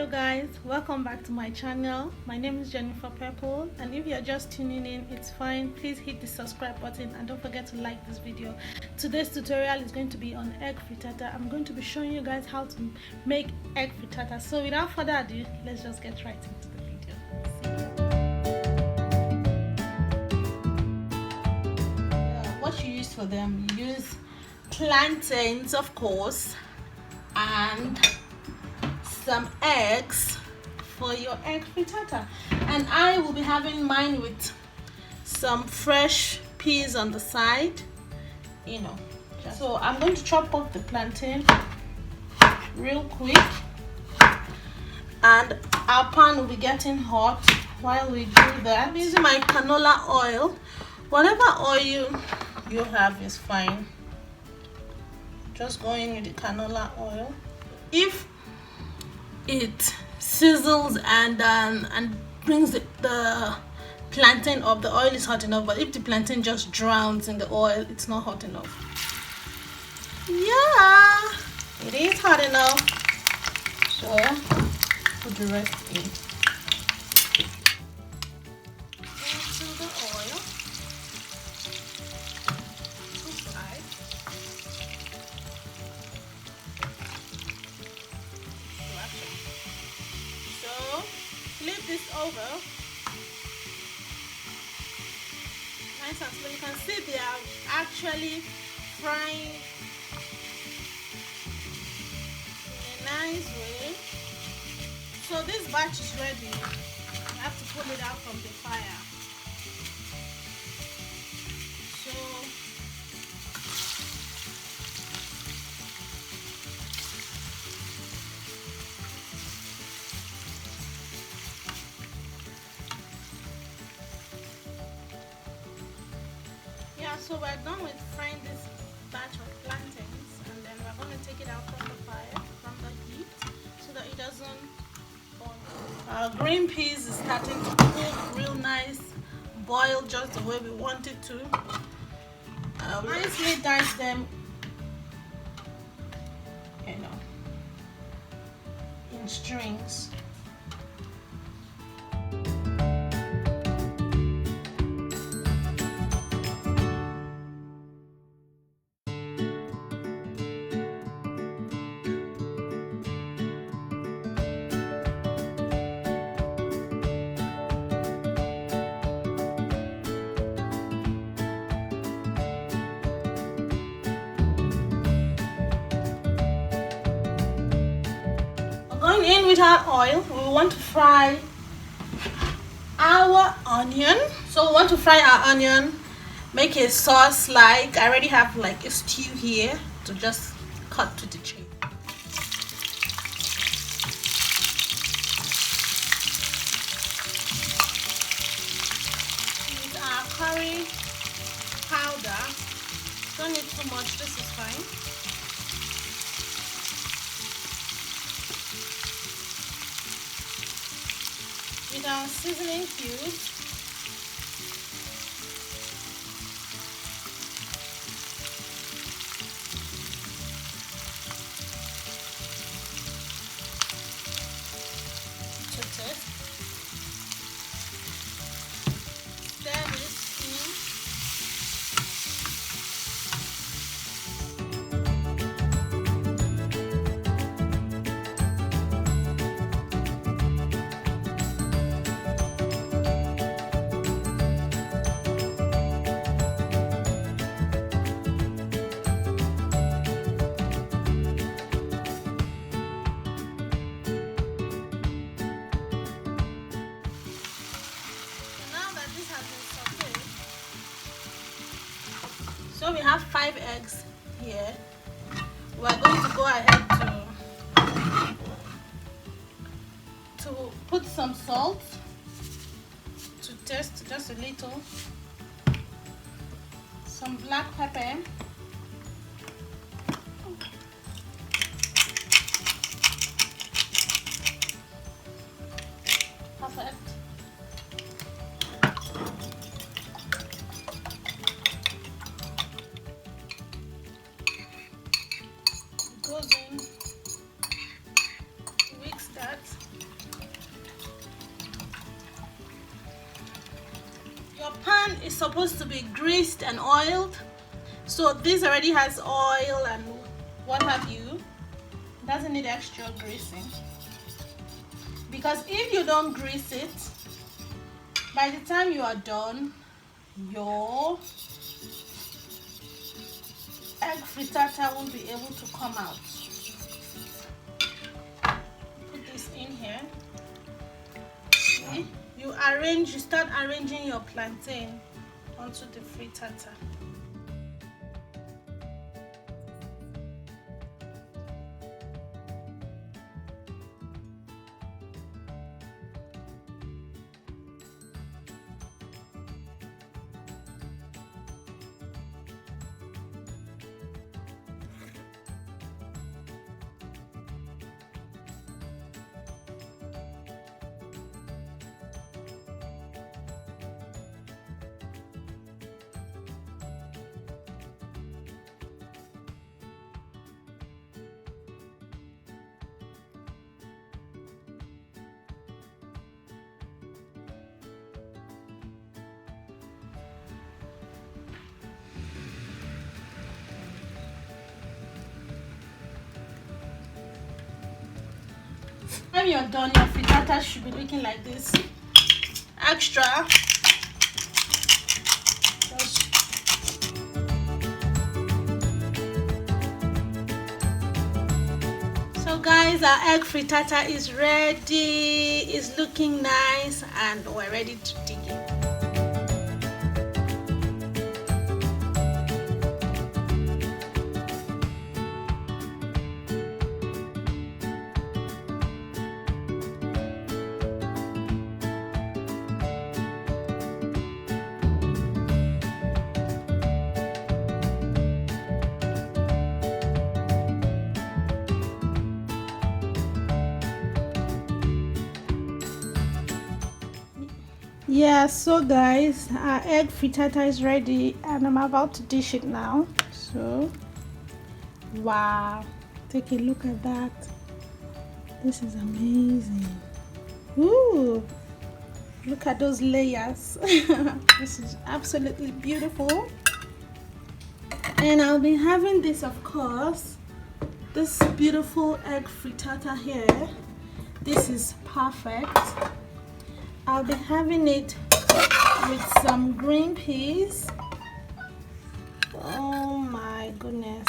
Hello guys, welcome back to my channel. My name is Jennifer Purple, and if you're just tuning in, it's fine. Please hit the subscribe button and don't forget to like this video. Today's tutorial is going to be on egg frittata. I'm going to be showing you guys how to make egg frittata. So without further ado, let's just get right into the video. What you use for them, you use plantains, of course, and some eggs for your egg frittata. And I will be having mine with some fresh peas on the side, so I'm going to chop up the plantain real quick, and our pan will be getting hot while we do that. I'm using my canola oil. Whatever oil you have is fine. Just go in with the canola oil. If it sizzles and brings the plantain up, the oil is hot enough. But if the plantain just drowns in the oil, it's not hot enough. Yeah, it is hot enough, so put the rest in. Into the oil. So flip this over nice and slow. You can see they are actually frying in a nice way. So this batch is ready. You have to pull it out from the fire. So we're done with frying this batch of plantains, and then we're going to take it out from the fire, from the heat, so that it doesn't burn. Our green peas is starting to cook real nice, boil just the way we want it to. Nicely dice them, in strings. Going in with our oil, we want to fry our onion. So we want to fry our onion, make a sauce. Like I already have like a stew here to just cut to the shape. With our curry powder, don't need too much, this is fine. With our seasoning cubes, to taste, stir this in. So we have 5 eggs here. We're going to go ahead to put some salt to taste, just a little, some black pepper, perfect. Goes in, mix that. pan is supposed to be greased and oiled, so this already has oil and what have you. It doesn't need extra greasing, because if you don't grease it, by the time you are done, your egg frittata won't be able to come out. Put this in here. See? You start arranging your plantain onto the frittata. When you're done, your frittata should be looking like this. Extra. So guys, our egg frittata is ready. It's looking nice and we're ready to dig it. Yeah, so guys, our egg frittata is ready and I'm about to dish it now. So wow, take a look at that. This is amazing. Ooh, look at those layers. This is absolutely beautiful. And I'll be having this, of course, this beautiful egg frittata here. This is perfect. I'll be having it with some green peas. Oh my goodness.